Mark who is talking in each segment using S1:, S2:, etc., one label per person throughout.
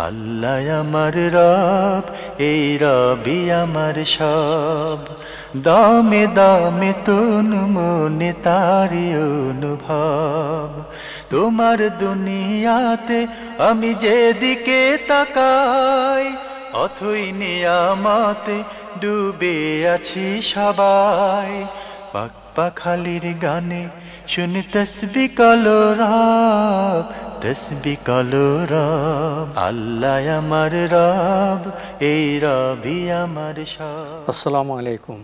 S1: আল্লাহ আমার রব, এই রবি আমার সব। দামে দামে তন মনে তারি অনুভব। তোমার দুনিয়াতে আমি যেদিকে তাকাই, অথই নিয়ামতে ডুবে আছি সবাই। পাক পাখালির গানে শুনি তসবিহ কালো রব, তসবিহ কালো রব। আল্লাহ আমার রব, এই রবি আমার সব।
S2: আসসালামু আলাইকুম,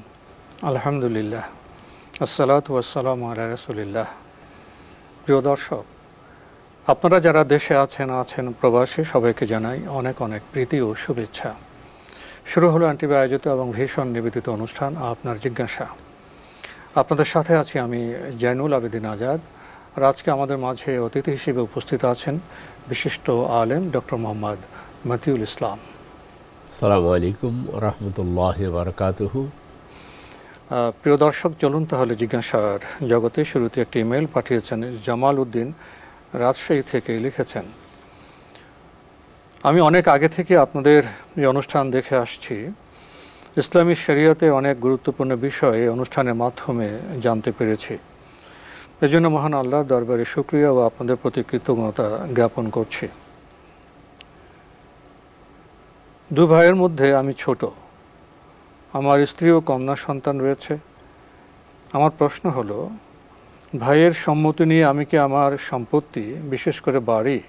S2: আলহামদুলিল্লাহ, আসসালাতু ওয়াসসালামু আলা রাসূলিল্লাহ। প্রিয় দর্শক, আপনারা যারা দেশে আছেন প্রবাসী, সবাইকে জানাই অনেক অনেক প্রীতি ও শুভেচ্ছা। শুরু হলো এনটিভি আয়োজিত এবং ভীষণ নিবেদিত অনুষ্ঠান আপনার জিজ্ঞাসা। আপনাদের সাথে আছি আমি জয়নুল আবেদিন আজাদ। আর আজকে আমাদের মাঝে অতিথি হিসেবে উপস্থিত আছেন বিশিষ্ট আলেম ডক্টর মোহাম্মদ মতিউল ইসলাম।
S3: আসসালামু আলাইকুম রহমতুল্লাহি ওয়া বারাকাতুহু।
S2: প্রিয় দর্শক, চলুন তাহলে জিজ্ঞাসার জগতে। শুরুতে একটি ইমেল পাঠিয়েছেন জামাল উদ্দিন, রাজশাহী থেকে। লিখেছেন, আমি অনেক আগে থেকে আপনাদের এই অনুষ্ঠান দেখে আসছি। ইসলামী শরিয়তে অনেক গুরুত্বপূর্ণ বিষয় এই অনুষ্ঠানের মাধ্যমে জানতে পেরেছি। এজন্য মহান আল্লাহর দরবারে শুকরিয়া ও আপনাদের প্রতি কৃতজ্ঞতা জ্ঞাপন করছি। দু ভাইয়ের মধ্যে আমি ছোট। আমার স্ত্রী ও কন্যা সন্তান রয়েছে। আমার প্রশ্ন হলো, ভাইয়ের সম্মতি নিয়ে আমি কি আমার সম্পত্তি, বিশেষ করে বাড়ি,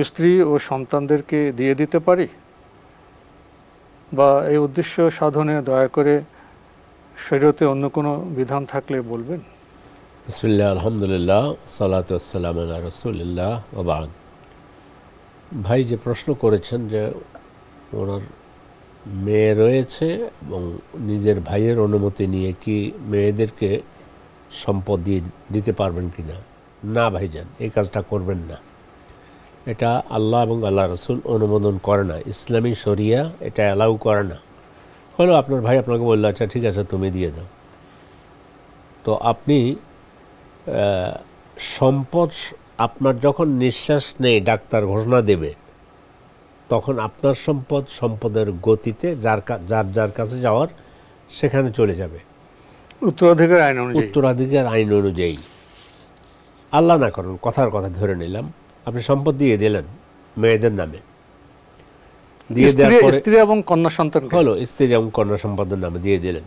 S2: স্ত্রী ও সন্তানদেরকে দিয়ে দিতে পারি? বা এই উদ্দেশ্য সাধনে দয়া করে শরীয়তে অন্য কোনো বিধান থাকলে বলবেন।
S3: বিসমিল্লাহ, আলহামদুলিল্লাহ, সালাতু ওয়াসসালামু আলা রাসূলিল্লাহ ওয়া বা'দ। ভাই যে প্রশ্ন করেছেন যে ওনার মেয়ে রয়েছে এবং নিজের ভাইয়ের অনুমতি নিয়ে কি মেয়েদেরকে সম্পদ দিতে পারবেন কি না? না ভাইজান, এই কাজটা করবেন না। এটা আল্লাহ এবং আল্লাহ রসুল অনুমোদন করে না। ইসলামী শরিয়া এটা অ্যালাউ করে না। হলো আপনার ভাই আপনাকে বললো, আচ্ছা ঠিক আছে তুমি দিয়ে দাও। তো আপনি সম্পদ, আপনার যখন নিঃশ্বাস নেই ডাক্তার ঘোষণা দেবে, তখন আপনার সম্পদের গতিতে যার কাছে যাওয়ার সেখানে চলে যাবে
S2: উত্তরাধিকার আইন
S3: অনুযায়ী। আল্লাহ না করুন, কথার কথা ধরে নিলাম আপনি সম্পদ দিয়ে দিলেন মেয়েদের নামে, দিয়ে দেওয়ার পরে
S2: স্ত্রী এবং কন্যা সন্তান
S3: হলো, স্ত্রী এবং কন্যা সম্পদের নামে দিয়ে দিলেন।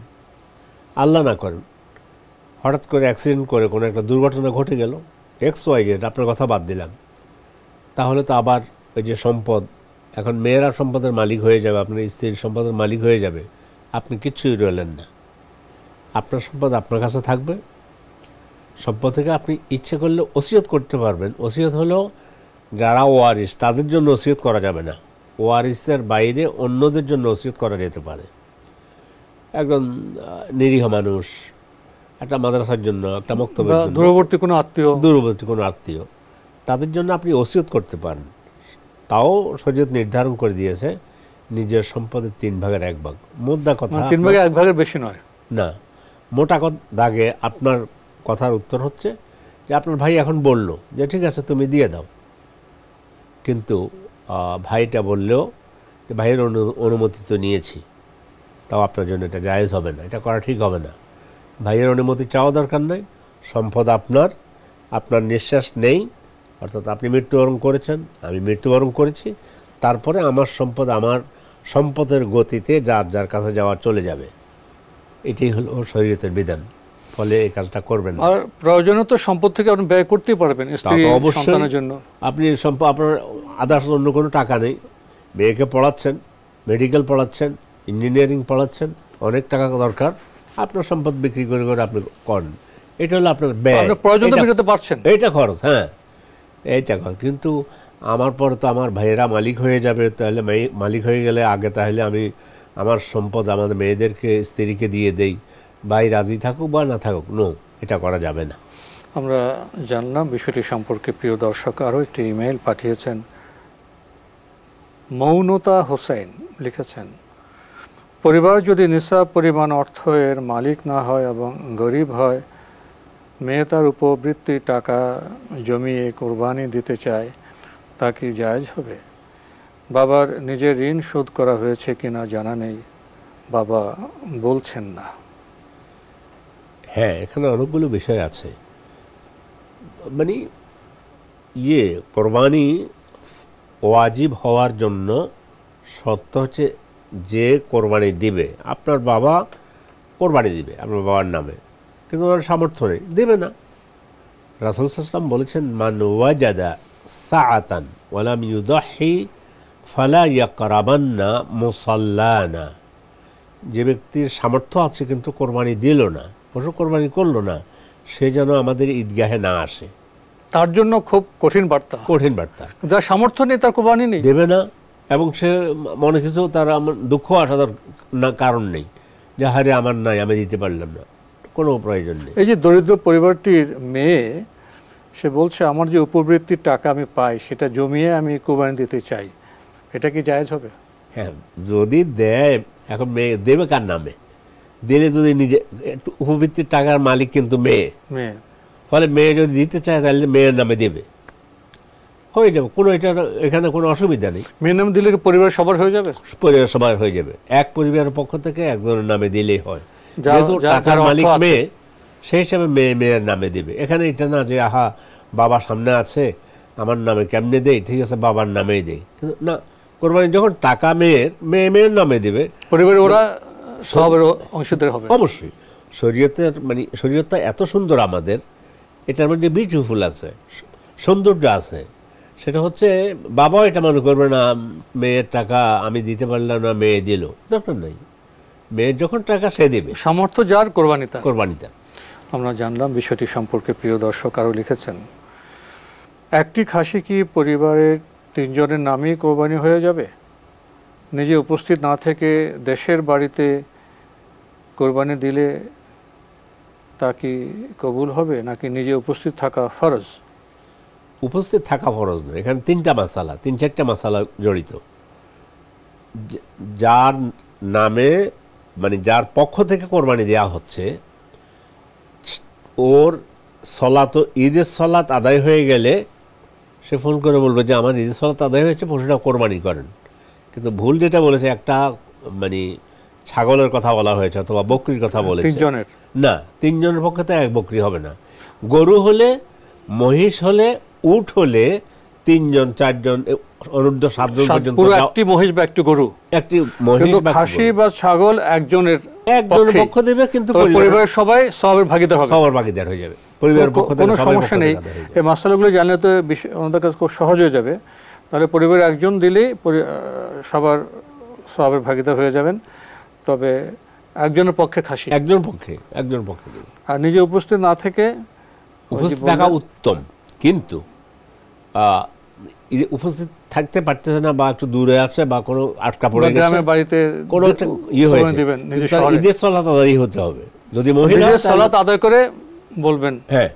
S3: আল্লাহ না করুন, হঠাৎ করে অ্যাক্সিডেন্ট করে কোনো একটা দুর্ঘটনা ঘটে গেল, XYZ, আপনার কথা বাদ দিলাম, তাহলে তো আবার ওই যে সম্পদ, এখন মেয়েরা সম্পদের মালিক হয়ে যাবে, আপনার স্ত্রীর সম্পদের মালিক হয়ে যাবে, আপনি কিচ্ছুই রইলেন না। আপনার সম্পদ আপনার কাছে থাকবে। সম্পদ থেকে আপনি ইচ্ছে করলে ওসিয়ত করতে পারবেন। ওসিয়ত হলো যারা ওয়ারিস তাদের জন্য ওসিয়ত করা যাবে না। ওয়ারিসের বাইরে অন্যদের জন্য ওসিয়ত করা যেতে পারে। একজন নিরীহ মানুষ, একটা মাদ্রাসার জন্য, একটা মক্তবের জন্য,
S2: দূরবর্তী কোনো আত্মীয়,
S3: তাদের জন্য আপনি ওসিয়ত করতে পারেন। তাও শরীয়ত নির্ধারণ করে দিয়েছে নিজের সম্পদের 3/1 ভাগ। মোদ্দা কথা
S2: 3/1 ভাগের বেশি নয়
S3: না। মোটা দাগে আপনার কথার উত্তর হচ্ছে যে আপনার ভাই এখন বলল যে ঠিক আছে তুমি দিয়ে দাও, কিন্তু ভাইটা বললেও যে ভাইয়ের অনুমতি তো নিয়েছি, তাও আপনার জন্য এটা জায়েজ হবে না, এটা করা ঠিক হবে না। ভাইয়ের অনুমতি চাওয়া দরকার নাই। সম্পদ আপনার নিঃশ্বাস নেই, অর্থাৎ আপনি মৃত্যুবরণ করেছেন, আমি মৃত্যুবরণ করেছি, তারপরে আমার সম্পদের গতিতে যার কাছে যাওয়া চলে যাবে। এটাই হলো শরীয়তের বিধান। ফলে এই কাজটা করবেন না।
S2: আর প্রয়োজনে তো সম্পদ থেকে আপনি ব্যয় করতেই পারবেন স্ত্রী সন্তানের জন্য।
S3: আপনি আপনার আদার্স অন্য কোনো টাকা নেই, মেয়েকে পড়াচ্ছেন, মেডিকেল পড়াচ্ছেন, ইঞ্জিনিয়ারিং পড়াচ্ছেন, অনেক টাকা দরকার, আপনার সম্পদ বিক্রি করে আপনি করেন। এটা হলো আপনার ব্যয়,
S2: প্রয়োজন মেটাতে পারছেন,
S3: এইটা খরচ। হ্যাঁ, এইটা খরচ। কিন্তু আমার পরে তো আমার ভাইয়েরা মালিক হয়ে যাবে, তাহলে মালিক হয়ে গেলে আগে তাহলে আমি আমার সম্পদ আমাদের মেয়েদেরকে, স্ত্রীকে দিয়ে দেই, ভাই রাজি থাকুক বা না থাকুক, নো, এটা করা যাবে না।
S2: আমরা জানলাম বিষয়টি সম্পর্কে। প্রিয় দর্শক, আরও একটি ইমেইল পাঠিয়েছেন মৌনতা হোসেন। লিখেছেন, পরিবার যদি নিসাব পরিমাণ অর্থের মালিক না হয় এবং গরিব হয়, মেয়ে তার উপবৃত্তি টাকা জমিয়ে কোরবানি দিতে চায়, তা কি জায়েজ হবে? বাবার নিজের ঋণ শোধ করা হয়েছে কিনা জানা নেই, বাবা বলছেন না।
S3: হ্যাঁ, এখানে অনেকগুলো বিষয় আছে। মানে কোরবানি ওয়াজিব হওয়ার জন্য শর্ত হচ্ছে যে কোরবানি দিবে, আপনার বাবা কোরবানি দিবে আপনার বাবার নামে, কিন্তু ওনার সামর্থ্য নেই, দেবে না। রাসূল সাল্লাল্লাহু আলাইহি ওয়াসাল্লাম বলেছেন, মান ওয়াজাদা সাআতান ওয়ালাম ইউদাহি ফালা ইয়াকরাবান্না মুসাল্লানা। যে ব্যক্তির সামর্থ্য আছে কিন্তু কোরবানি দিল না, পশু কোরবানি করলো না, সে যেন আমাদের ঈদগাহে না আসে।
S2: তার জন্য খুব কঠিন বার্তা।
S3: কঠিন বার্তা।
S2: যার সামর্থ্য নেই তার কোরবানি নেই,
S3: দেবে না। এবং সে মনে কিছু তার দুঃখ আসার কারণ নেই যে হারে আমার নাই, আমি দিতে পারলাম না, কোনো প্রয়োজন নেই।
S2: এই যে দরিদ্র পরিবারটির মেয়ে, সে বলছে আমার যে উপবৃত্তির টাকা আমি পাই সেটা জমিয়ে আমি কোরবানি দিতে চাই, এটা কি জায়েজ হবে?
S3: হ্যাঁ, যদি দেয়, এখন মেয়ে দেবে কার নামে? দিলে যদি নিজে একটু উপবৃত্তির টাকার মালিক কিন্তু মেয়ে, ফলে মেয়ে যদি দিতে চায় তাহলে মেয়ের নামে দেবে, হয়ে যাবে, কোনো এখানে কোনো অসুবিধা নেই।
S2: মেয়ের নামে দিলে পরিবার সবার হয়ে যাবে,
S3: পরিবার সবার হয়ে যাবে। এক পরিবারের পক্ষ থেকে একজনের নামে দিলেই হয়, যেহেতু টাকার মালিক মেয়ে, সেই হিসাবে মেয়ের নামে দিবে। এখানে এটা না যে আহা বাবা সামনে আছে আমার নামে কেমনে দেই, ঠিক আছে বাবার নামেই দেই, কিন্তু না, কোরবানি যখন টাকা মেয়ের নামে দিবে,
S2: পরিবারে ওরা সবের অংশীদার হবে।
S3: অবশ্যই শরীয়তের শরীয়তটা এত সুন্দর আমাদের, এটার মধ্যে বিউটিফুল আছে, সৌন্দর্য আছে। সেটা হচ্ছে বাবাও এটা মনে করবে না মেয়ের টাকা আমি দিতে পারলাম না, মেয়ে দিল, দরকার নাই, মেয়ের যখন টাকা সে দেবে,
S2: সামর্থ্য যার কোরবানিতা।
S3: আমরা
S2: জানলাম বিষয়টি সম্পর্কে। প্রিয় দর্শক আরও লিখেছেন, একটি খাসি কি পরিবারের 3 জনের নামেই কোরবানি হয়ে যাবে? নিজে উপস্থিত না থেকে দেশের বাড়িতে কোরবানি দিলে তা কি কবুল হবে, নাকি নিজে উপস্থিত থাকা ফরজ?
S3: উপস্থিত থাকা ফরজ নয়, এখানে 3-4টা মাসালা জড়িত। যার নামে মানে যার পক্ষ থেকে কোরবানি দেওয়া হচ্ছে, ওর সলাত, ঈদের সলাত আদায় হয়ে গেলে সে ফোন করে বলবে যে আমার ঈদের সলাত আদায় হয়েছে, পশুটা কোরবানি করেন। কিন্তু ভুল যেটা বলেছে, একটা মানে ছাগলের কথা বলা হয়েছে অথবা বকরির কথা বলেছে,
S2: 3 জনের
S3: না, 3 জনের পক্ষে তো এক বকরি হবে না। গরু হলে, মহিষ হলে, উট হলে 3 জন 4 জন অনূর্ধ্ব 7 জন পর্যন্ত,
S2: একটি মহিষ বা একটি গরু,
S3: একটি মহিষ বা
S2: খাসি বা ছাগল একজনের
S3: পক্ষ দেবে, কিন্তু
S2: পরিবারের সবাই সবের
S3: ভাগীদার হয়ে যাবে, পরিবারের পক্ষ থেকে
S2: কোনো সমস্যা নেই। এই মাসালাগুলো জানলে তো আমাদের কাছে খুব সহজ হয়ে যাবে। তাহলে পরিবারের একজন দিলেই সবার সবের ভাগীদার হয়ে যাবেন। তবে একজনের পক্ষে খাসি, একজন পক্ষে আর নিজে উপস্থিত না থেকে,
S3: উপস্থিত থাকা উত্তম, কিন্তু উপস্থিত থাকতে পারতেছে না বা একটু দূরে আছে বা কোনো আটকা পড়ে গেছে,
S2: গ্রামের বাড়িতে
S3: কোনো একটা হয়েছে, ঈদের সালাত আদায় হতে হবে। যদি মহিলা
S2: সালাত আদায় করে বলবেন,
S3: হ্যাঁ,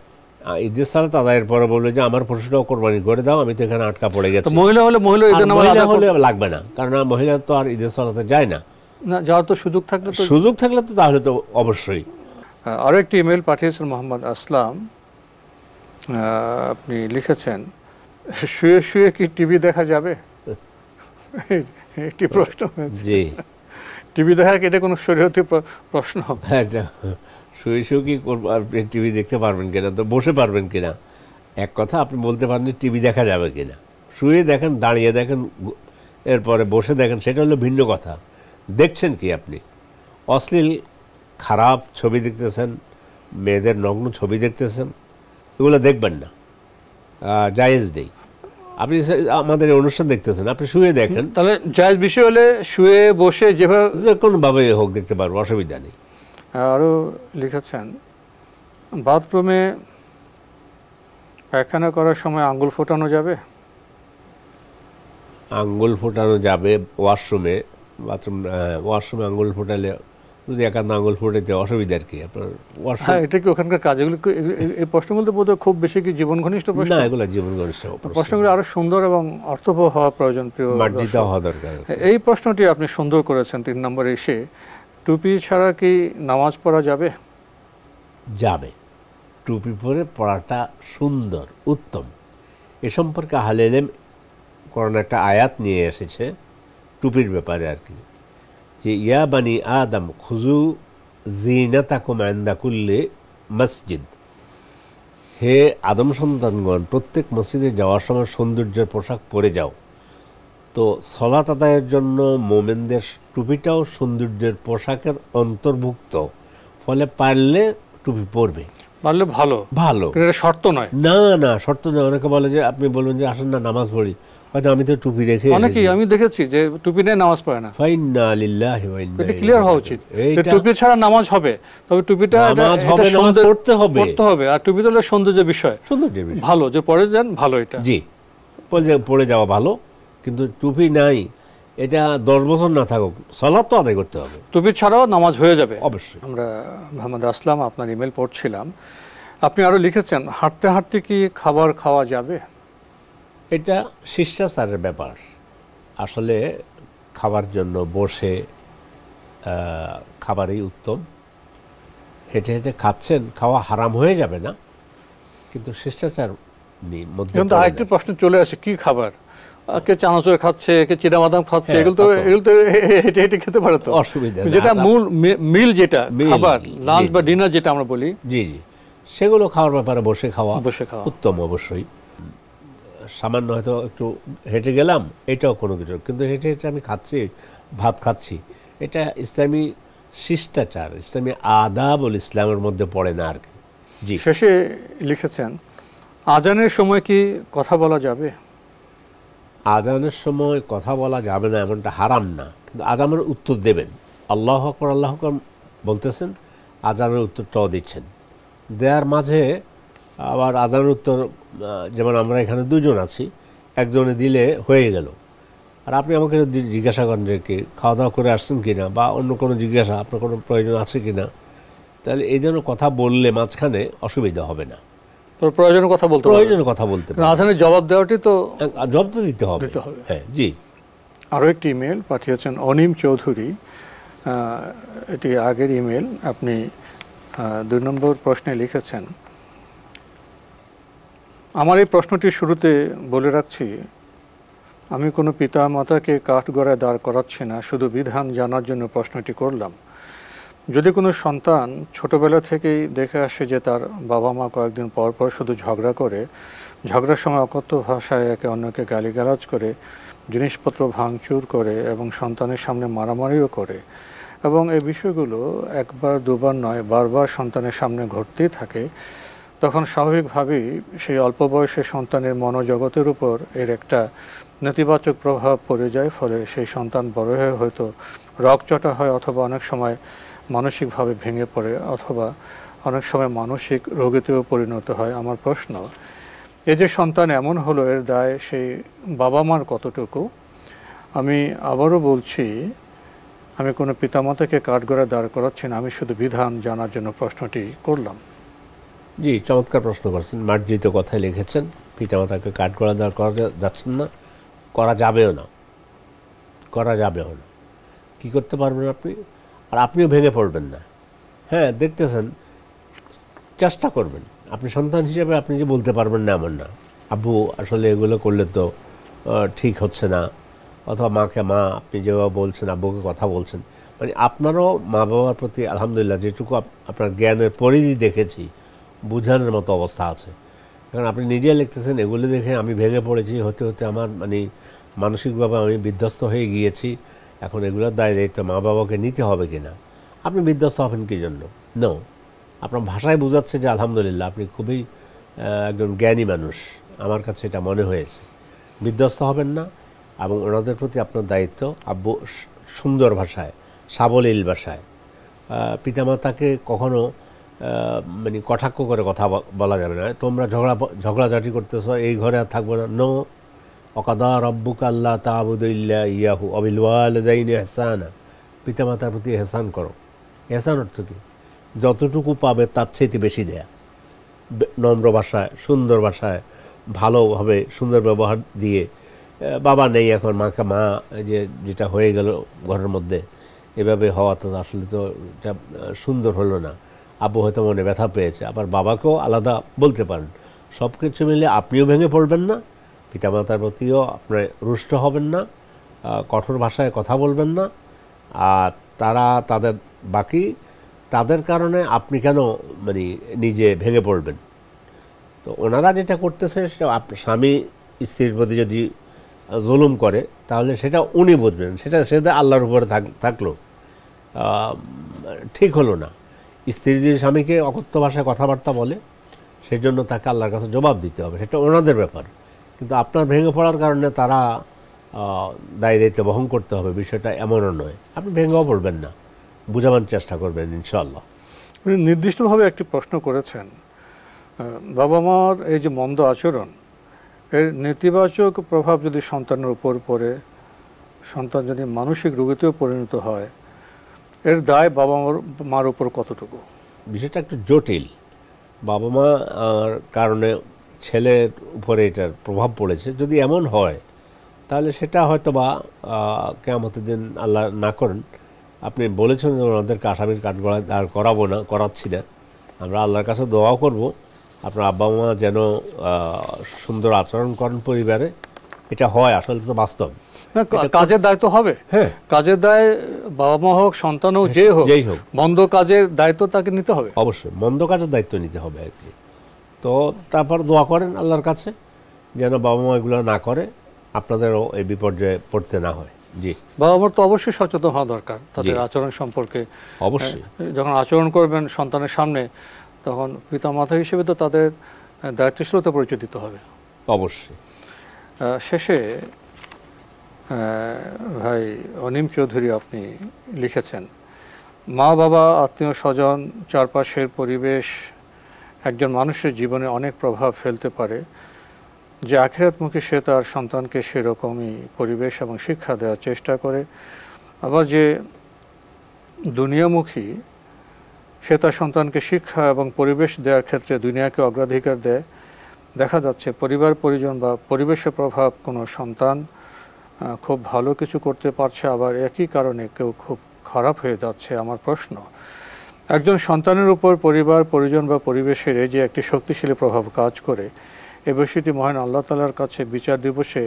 S3: ঈদের সালাত আদায়ের পরে বলবে যে আমার পশুটাও কোরবানি করে দাও, আমি তো এখানে আটকা পড়ে গেছি।
S2: মহিলা হলে ঈদের নামাজ
S3: হলে লাগবে না, কারণ মহিলা তো আর ঈদের সালাতে যায় না।
S2: যাওয়ার তো সুযোগ থাকলে
S3: তো তাহলে তো অবশ্যই।
S2: আরও একটি ইমেল পাঠিয়েছেন মোহাম্মদ আসলাম। আপনি লিখেছেন, শুয়ে শুয়ে কি টিভি দেখা যাবে? একটি প্রশ্ন হয়েছে। টিভি দেখা কি এটা কোনো শরীয়তি প্রশ্ন?
S3: শুয়ে শুয়ে কি আপনি টিভি দেখতে পারবেন কিনা, তো বসে পারবেন কিনা এক কথা, আপনি বলতে পারেন টিভি দেখা যাবে কিনা। শুয়ে দেখেন, দাঁড়িয়ে দেখেন, এরপরে বসে দেখেন, সেটা হলো ভিন্ন কথা। দেখছেন কি আপনি? অশ্লীল খারাপ ছবি দেখতেছেন, মেয়েদের নগ্ন ছবি দেখতেছেন, এগুলো দেখবেন না, জায়েজ নেই। আপনি আমাদের অনুষ্ঠান দেখতেছেন, আপনি শুয়ে দেখেন,
S2: তাহলে জায়েজ বিষয় হলে শুয়ে বসে যেভাবে
S3: যে কোনোভাবে হোক দেখতে পারবো, অসুবিধা নেই।
S2: আরও লিখেছেন, বাথরুমে পায়খানা করার সময় আঙ্গুল ফোটানো যাবে?
S3: আঙ্গুল ফোটানো যাবে ওয়াশরুমে, ওয়াশরুমে আঙ্গুল ফোটালে যদি একান্ত আঙ্গুল ফোটাতে অসুবিধার কি আপনার?
S2: এটা কি ওখানকার কাজ? এগুলো এই প্রশ্নগুলো বোধহয় খুব বেশি কি জীবন ঘনিষ্ঠ প্রশ্ন?
S3: না, এগুলো জীবন ঘনিষ্ঠ
S2: প্রশ্নগুলো আরো সুন্দর এবং অর্থবহ হওয়া প্রয়োজন। প্রিয়
S3: মার্জিত হওয়া দরকার।
S2: এই প্রশ্নটি আপনি সুন্দর করেছেন 3 নম্বরে এসে, টুপি ছাড়া কি নামাজ পড়া যাবে?
S3: যাবে, টুপি পরে পড়াটা সুন্দর, উত্তম। এ সম্পর্কে আহলে ইলম কোরআন একটা আয়াত নিয়ে এসেছে টুপির ব্যাপারে আর কি, যে ইয়া বানি আদম খুজু জিনাতাকুম ইনদা কুল্লি মসজিদ, হে আদম সন্তানগণ প্রত্যেক মসজিদে যাওয়ার সময় সৌন্দর্যের পোশাক পরে যাও। তো সলাত আদায়ের জন্য মোমেনদের টুপিটাও সৌন্দর্যের পোশাকের অন্তর্ভুক্ত, ফলে পারলে টুপি পরবে,
S2: পারলে ভালো
S3: ভালো,
S2: এটা শর্ত নয়।
S3: না না শর্ত নয়। অনেকে বলে যে আপনি বলবেন যে আসেন না নামাজ পড়ি, হয়তো আমি তো টুপি রেখে
S2: অনেকেই আমি দেখেছি যে টুপি নিয়ে নামাজ পড়ে না।
S3: ফাইন্না লিল্লাহি ওয়া ইন্না
S2: এটা ক্লিয়ার হওয়া উচিত যে টুপি ছাড়া নামাজ হবে, তবে টুপিটা
S3: নামাজ হবে, নামাজ পড়তে হবে,
S2: পড়তে হবে। আর টুপি তো হলো সৌন্দর্যের বিষয়,
S3: সৌন্দর্যের বিষয়,
S2: ভালো যে পরে যান ভালো, এটা
S3: জি পড়ে যাওয়া ভালো। কিন্তু টুপি নাই, এটা 10 বছর না থাকুক, সালাত তো আদায় করতে হবে,
S2: টুপি ছাড়াও নামাজ হয়ে যাবে
S3: অবশ্যই।
S2: আমরা মোহাম্মদ আসলাম আপনার ইমেল পড়ছিলাম, আপনি আরও লিখেছেন হাঁটতে হাঁটতে কি খাবার খাওয়া যাবে?
S3: এটা শিষ্টাচারের ব্যাপার। আসলে খাবার জন্য বসে খাবারই উত্তম। হেঁটে হেঁটে খাচ্ছেন, খাওয়া হারাম হয়ে যাবে না, কিন্তু শিষ্টাচার মধ্যে।
S2: কিন্তু আরেকটি প্রশ্ন চলে আসে, কি খাবার? কে চানাচুর খাচ্ছে, কে চিনাবাদাম খাচ্ছে, এগুলো তো হেঁটে হেঁটে খেতে পারে, তো
S3: অসুবিধা,
S2: যেটা মূল মিল, যেটা খাবার লাঞ্চ বা ডিনার যেটা আমরা বলি,
S3: জি জি, সেগুলো খাওয়ার ব্যাপারে বসে খাওয়া উত্তম অবশ্যই। সামান্য হয়তো একটু হেঁটে গেলাম, এটাও কোনো কিছু, কিন্তু হেঁটে হেঁটে আমি খাচ্ছি, ভাত খাচ্ছি, এটা ইসলামী শিষ্টাচার, ইসলামী আদাবুল ইসলামের মধ্যে পড়ে না আর কি। জি,
S2: শেষে লিখেছেন আজানের সময় কি কথা বলা যাবে?
S3: আজানের সময় কথা বলা যাবে না এমনটা হারাম না, কিন্তু আজানের উত্তর দেবেন। আল্লাহু আকবার আল্লাহু আকবার বলতেছেন, আজানের উত্তরটাও দিচ্ছেন। দেওয়ার মাঝে আবার আজানের উত্তর, যেমন আমরা এখানে দুজন আছি, একজনে দিলে হয়ে গেল, আর আপনি আমাকে জিজ্ঞাসা করেন যে কি খাওয়া দাওয়া করে আসছেন কিনা, বা অন্য কোনো জিজ্ঞাসা আপনার কোনো প্রয়োজন আছে কিনা, তাহলে এই জন্য কথা বললে মাঝখানে অসুবিধা হবে না।
S2: প্রয়োজনের কথা বলতে আজানের জবাব দেওয়াটি তো
S3: জবাব তো দিতে হবে। হ্যাঁ, জি।
S2: আরও একটি ইমেল পাঠিয়েছেন অনিম চৌধুরী, এটি আগের ইমেল। আপনি 2 নম্বর প্রশ্নে লিখেছেন, আমার এই প্রশ্নটি শুরুতে বলে রাখছি, আমি কোনো পিতা মাতাকে কাঠগড়ায় দাঁড় করাচ্ছি না, শুধু বিধান জানার জন্য প্রশ্নটি করলাম। যদি কোনো সন্তান ছোটবেলা থেকেই দেখে আসে যে তার বাবা মা কয়েকদিন পর পর শুধু ঝগড়া করে, ঝগড়ার সময় অকথ্য ভাষায় একে অন্যকে গালিগালাজ করে, জিনিসপত্র ভাঙচুর করে এবং সন্তানের সামনে মারামারিও করে, এবং এই বিষয়গুলো একবার দুবার নয় বারবার সন্তানের সামনে ঘটতেই থাকে, তখন স্বাভাবিকভাবেই সেই অল্প বয়সের সন্তানের মনোজগতের উপর এর একটা নেতিবাচক প্রভাব পড়ে যায়। ফলে সেই সন্তান বড় হয়ে হয়তো রগচটা হয়, অথবা অনেক সময় মানসিকভাবে ভেঙে পড়ে, অথবা অনেক সময় মানসিক রোগীতেও পরিণত হয়। আমার প্রশ্ন, এই যে সন্তান এমন হলো, এর দায় সেই বাবা মার কতটুকু? আমি আবারও বলছি, আমি কোনো পিতামাতাকে কাঠগড়ায় দাঁড় করাচ্ছি না, আমি শুধু বিধান জানার জন্য প্রশ্নটি করলাম।
S3: জি, চমৎকার প্রশ্ন করছেন, মার্জিত কথায় লিখেছেন। পিতামাতাকে কাঠগড়ায় দাঁড় করা যাচ্ছেন না, করা যাবেও না, করা যাবেও না। কী করতে পারবেন আপনি? আর আপনিও ভেঙে পড়বেন না। হ্যাঁ, দেখতেছেন, চেষ্টা করবেন। আপনি সন্তান হিসেবে আপনি যে বলতে পারবেন না এমন না, আব্বু আসলে এগুলো করলে তো ঠিক হচ্ছে না, অথবা মাকে মা আপনি যেভাবে বলছেন, আব্বুকে কথা বলছেন, মানে আপনারও মা বাবার প্রতি আলহামদুলিল্লাহ যেটুকু আপনার জ্ঞানের পরিধি দেখেছি, বোঝানোর মতো অবস্থা আছে। কারণ আপনি নিজে লিখতেছেন, এগুলো দেখে আমি ভেঙে পড়েছি, হতে হতে আমার মানে মানসিকভাবে আমি বিধ্বস্ত হয়ে গিয়েছি, এখন এগুলোর দায়িত্ব মা বাবাকে নিতে হবে কি না। আপনি বিধ্বস্ত হবেন কী জন্য? নো, আপনার ভাষায় বোঝাচ্ছে যে আলহামদুলিল্লাহ আপনি খুবই একজন জ্ঞানী মানুষ, আমার কাছে এটা মনে হয়েছে। বিধ্বস্ত হবেন না, এবং ওনাদের প্রতি আপনার দায়িত্ব। আব্বু সুন্দর ভাষায়, সাবলীল ভাষায়, পিতামাতাকে কখনো মানে কটাক্ষ করে কথা বলা যাবে না। তোমরা ঝগড়াঝাটি করতেছ, এই ঘরে আর থাকবো না। নো, অকাদা রব্বুকা আল্লাহ তা'বুদু ইল্লা ইয়াহু ওয়া বিল ওয়ালিদাইনি ইহসানা, পিতামাতার প্রতি এহসান করো। এহসান অর্থ কি? যতটুকু পাবে তার চাইতে বেশি দেয়া, নম্র ভাষায়, সুন্দর ভাষায়, ভালোভাবে সুন্দর ব্যবহার দিয়ে। বাবা নেই এখন, মাকে মা যেটা হয়ে গেল ঘরের মধ্যে, এভাবে হওয়া তো আসলে তো এটা সুন্দর হলো না। আব্বু হয়তো মনে ব্যথা পেয়েছে, আবার বাবাকেও আলাদা বলতে পারেন। সব কিছু মিলে আপনিও ভেঙে পড়বেন না, পিতামাতার প্রতিও আপনার রুষ্ট হবেন না, কঠোর ভাষায় কথা বলবেন না। আর তারা তাদের কারণে আপনি কেন মানে নিজে ভেঙে পড়বেন? তো ওনারা যেটা করতেছে সেটা স্বামী স্ত্রীর প্রতি যদি জুলুম করে তাহলে সেটা উনি বুঝবেন, সেটা আল্লাহর উপরে থাকলো ঠিক হলো না। স্ত্রী যদি স্বামীকে অকথ্য ভাষায় কথাবার্তা বলে সেই জন্য তাকে আল্লাহর কাছে জবাব দিতে হবে, সেটা ওনাদের ব্যাপার। কিন্তু আপনার ভেঙে পড়ার কারণে তারা দায়ী দায়িত্ব বহন করতে হবে, বিষয়টা এমনও নয়। আপনি ভেঙেও পড়বেন না, বুঝাবার চেষ্টা করবেন ইনশাআল্লাহ।
S2: উনি নির্দিষ্টভাবে একটি প্রশ্ন করেছেন, বাবা মার এই যে মন্দ আচরণ এর নেতিবাচক প্রভাব যদি সন্তানের উপর পড়ে, সন্তান যদি মানসিক রোগীতেও পরিণত হয়, এর দায় বাবা মার উপর কতটুকু?
S3: বিষয়টা একটু জটিল। বাবা মা কারণে ছেলের উপরে এটার প্রভাব পড়েছে, যদি এমন হয় তাহলে সেটা হয়তো বা কিয়ামতের দিন আল্লাহ না করেন, আপনি বলেছেন যে ওনাদেরকে আসামির কাঠগড়ায় দাঁড় করাবো না, করাচ্ছি না। আমরা আল্লাহর কাছে দোয়াও করব আপনার আব্বা মা যেন সুন্দর আচরণ করেন পরিবারে। এটা হয়, আসলে তো বাস্তব।
S2: কাজের দায়িত্ব হবে, হ্যাঁ, কাজের দায় বাবা মা হোক সন্তান হোক যেই হোক, মন্দ কাজের দায়িত্ব তাকে নিতে হবে, অবশ্যই
S3: মন্দ কাজের দায়িত্ব নিতে হবে আর কি। তো তারপর দোয়া করেন আল্লাহর কাছে যেন বাবা মা এগুলো না করে, আপনাদেরও এই বিপর্যয়ে পড়তে না হয়। জি,
S2: বাবা মার তো অবশ্যই সচেতন হওয়া দরকার তাদের আচরণ সম্পর্কে।
S3: অবশ্যই
S2: যখন আচরণ করবেন সন্তানের সামনে, তখন পিতামাতা হিসেবে তো তাদের দায়িত্বশীলতা পরিচয় দিতে হবে
S3: অবশ্যই।
S2: শেষে ভাই অনিম চৌধুরী আপনি লিখেছেন, মা বাবা, আত্মীয় স্বজন, চারপাশের পরিবেশ একজন মানুষের জীবনে অনেক প্রভাব ফেলতে পারে। যে আখিরাতমুখী সে তার সন্তানকে সেরকমই পরিবেশ এবং শিক্ষা দেওয়ার চেষ্টা করে, আবার যে দুনিয়ামুখী সে তার সন্তানকে শিক্ষা এবং পরিবেশ দেওয়ার ক্ষেত্রে দুনিয়াকে অগ্রাধিকার দেয়। দেখা যাচ্ছে পরিবার পরিজন বা পরিবেশের প্রভাব কোনো সন্তান খুব ভালো কিছু করতে পারছে, আবার একই কারণে কেউ খুব খারাপ হয়ে যাচ্ছে। আমার প্রশ্ন, একজন সন্তানের উপর পরিবার পরিজন বা পরিবেশের এই যে একটি শক্তিশালী প্রভাব কাজ করে, এই বিষয়টি মহান আল্লাহ তাআলার কাছে বিচার দিবসে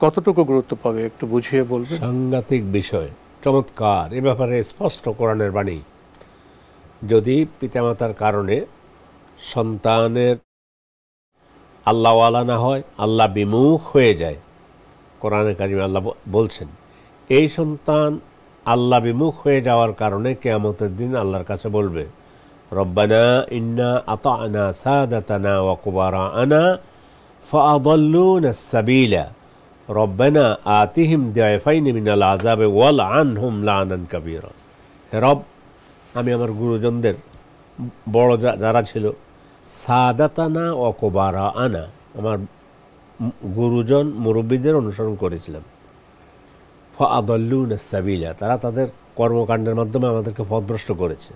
S2: কতটুকু গুরুত্ব পাবে একটু বুঝিয়ে বলবেন?
S3: সাংঘাতিক বিষয়, চমৎকার। এ ব্যাপারে স্পষ্ট কোরআনের বাণী। যদি পিতামাতার কারণে সন্তানের আল্লাহওয়ালা না হয়, আল্লাহ বিমুখ হয়ে যায়, কোরআনে কারিমে আল্লাহ বলছেন এই সন্তান আল্লাহ বিমুখ হয়ে যাওয়ার কারণে কিয়ামতের দিন আল্লাহর কাছে বলবে, রব্বানা ইন্না আতা'না সাদাতানা ওয়া কুবারা'না ফাআদাল্লুনা আস-সাবিলা রব্বানা আতিহিম দি'ফাইনি মিনাল আযাবি ওয়াল আনহুম লা'নান কাবীরা। হে রব, আমি আমার গুরুজনদের, বড় যারা ছিল, সাদাতানা ওয়া কুবারা'না, আমার গুরুজন মুরব্বীদের অনুসরণ করেছিলাম। ফাআদাল্লুনা আস-সাবিলা, তারা তাদের কর্মকাণ্ডের মাধ্যমে আমাদেরকে পথভ্রষ্ট করেছে।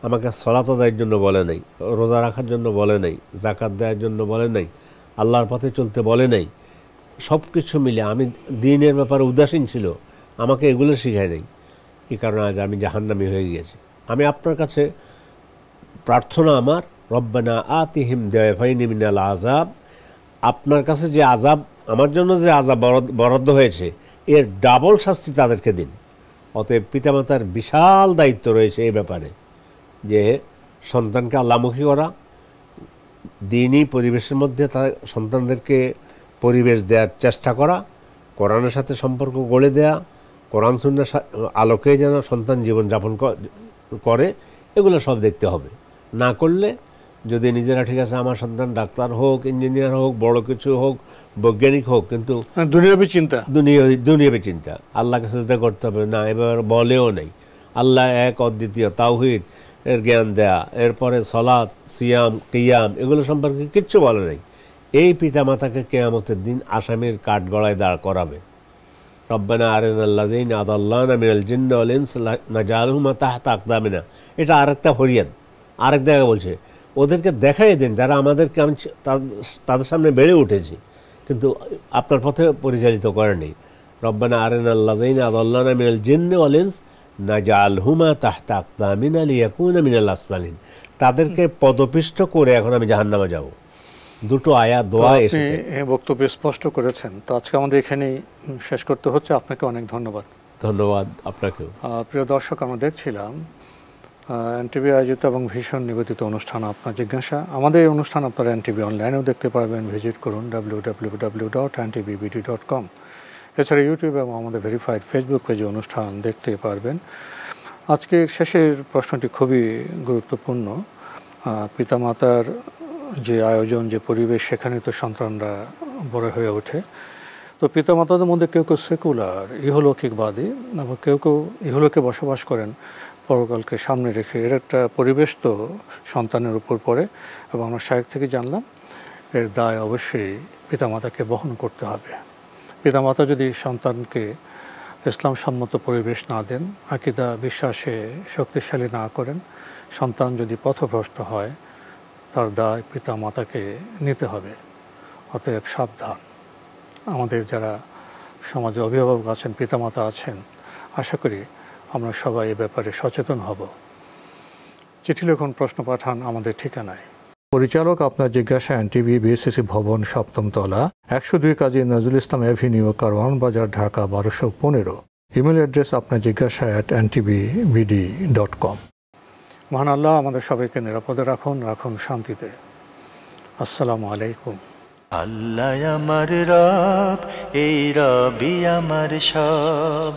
S3: আমাকে সালাত আদায়ের জন্য বলে নাই, রোজা রাখার জন্য বলে নাই, যাকাত দেওয়ার জন্য বলে নাই, আল্লাহর পথে চলতে বলে নাই। সব কিছু মিলে আমি দ্বীনের ব্যাপারে উদাসীন ছিল, আমাকে এগুলো শিখায় নাই। এই কারণে আজ আমি জাহান্নামী হয়ে গিয়েছি। আমি আপনার কাছে প্রার্থনা আমার, রব্বানা আতিহিম দি'ফাইনি মিনাল আযাব, আপনার কাছে যে আযাব, আমার জন্য যে আযাব বরাদ্দ হয়েছে এর ডাবল শাস্তি তাদেরকে দিন। অতএব পিতামাতার বিশাল দায়িত্ব রয়েছে এই ব্যাপারে, যে সন্তানকে আল্লাহমুখী করা, দ্বীনী পরিবেশের মধ্যে তার সন্তানদেরকে পরিবেশ দেওয়ার চেষ্টা করা, কোরআনের সাথে সম্পর্ক গড়ে দেয়া, কোরআন সুন্নাহর আলোকে যেন সন্তান জীবনযাপন করে, এগুলো সব দেখতে হবে। না করলে যদি নিজেরা ঠিক আছে আমার সন্তান ডাক্তার হোক, ইঞ্জিনিয়ার হোক, বড় কিছু হোক, বৈজ্ঞানিক হোক, কিন্তু দুনিয়াবী চিন্তা, আল্লাহকে সিজদা করতে হবে না, এবার বলেও নেই। আল্লাহ এক, অদ্বিতীয়, তাওহীদ এর জ্ঞান দেয়া, এরপরে সালাত, সিয়াম, কিয়াম, এগুলো সম্পর্কে কিচ্ছু বলে নেই। এই পিতামাতাকে কিয়ামতের দিন আসামির কাঠগড়ায় দাঁড় করাবে। রব্বানা আরিনাল্লাযীনা আদাল্লানা মিনাল জিন্নি ওয়াল ইনস নাজআলহুমা তাহতা আকদামিনা, এটা আরেকটা ফরিয়াদ। আরেক জায়গায় বলছে ওদেরকে দেখাই দেন যারা আমাদেরকে, আমি তাদের সামনে বেড়ে উঠেছি কিন্তু আপনার পথে পরিচালিত করেনি। রব্বানা আরিনাল্লাযীনা আদাল্লানা মিনাল জিন্নি ওয়াল ইনস নাজআলহুমা তাহতা আকদামিনা লিয়াকুনা মিনাল আসফালিন, তাদেরকে পদপিষ্ট করে এখন আমি জাহান্নামে যাব। দুটো আয়াত দোয়া
S2: আপনি
S3: এসেছে।
S2: বক্তব্য স্পষ্ট করেছেন। তো আজকে আমাদের এখানেই শেষ করতে হচ্ছে। আপনাকে অনেক ধন্যবাদ।
S3: ধন্যবাদ আপনাকেও।
S2: প্রিয় দর্শক, আমরা দেখছিলাম এনটিভি আয়োজিত এবং ভীষণ নিবেদিত অনুষ্ঠান আপনার জিজ্ঞাসা। আমাদের এই অনুষ্ঠান আপনারা এনটিভি অনলাইনেও দেখতে পারবেন। ভিজিট করুন www.ntvbd.com। এছাড়া ইউটিউব এবং আমাদের ভেরিফাইড ফেসবুক পেজে অনুষ্ঠান দেখতে পারবেন। আজকের শেষের প্রশ্নটি খুবই গুরুত্বপূর্ণ। পিতামাতার যে আয়োজন, যে পরিবেশ, সেখানে তো সন্তানরা বড় হয়ে ওঠে। তো পিতামাতাদের মধ্যে কেউ কেউ সেকুলার, ইহলৌকিকবাদী, এবং কেউ কেউ ইহলোকে বসবাস করেন পরকালকে সামনে রেখে। এর একটা পরিবেশ তো সন্তানের উপর পড়ে, এবং আমরা শায়েখ থেকে জানলাম এর দায় অবশ্যই পিতামাতাকে বহন করতে হবে। পিতামাতা যদি সন্তানকে ইসলাম সম্মত পরিবেশ না দেন, আকীদা বিশ্বাসে শক্তিশালী না করেন, সন্তান যদি পথভ্রষ্ট হয়, তার দায় পিতামাতাকে নিতে হবে। অতএব সাবধান। আমাদের যারা সমাজে অভিভাবক আছেন, পিতামাতা আছেন, আশা করি আমরা সবাই এ ব্যাপারে সচেতন হব। চিঠি লিখুন, প্রশ্ন পাঠান আমাদের ঠিকানায়। পরিচালক আপনার জিজ্ঞাসা, এনটিভি, বিএসসিসি ভবন, 7ম তলা, 102 কাজী নজরুল ইসলাম অ্যাভিনিউ, কারওয়ান বাজার, ঢাকা 1215। ইমেল অ্যাড্রেস আপনার জিজ্ঞাসা @ntvbd.com। মহান আল্লাহ আমাদের সবাইকে নিরাপদে রাখুন, রাখুন শান্তিতে। আসসালামু আলাইকুম।
S1: আল্লাহ আমার রব, এই রবি আমার সব,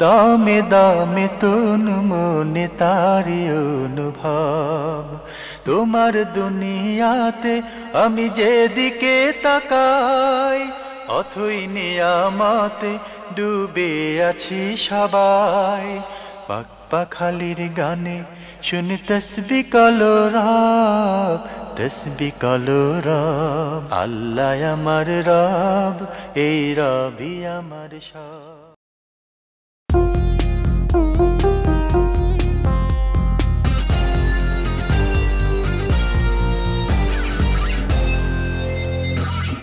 S1: দামে দামে তন মনে তারি অনুভব। তোমার দুনিয়াতে আমি যেদিকে তাকাই, অথই নিয়ামতে ডুবে আছি সবাই। পাক পাখালির গানে শুনি তসবিহ কলরব, তসবিহ কলরব। আল্লাহ আমার রব, এই রবি আমার সব।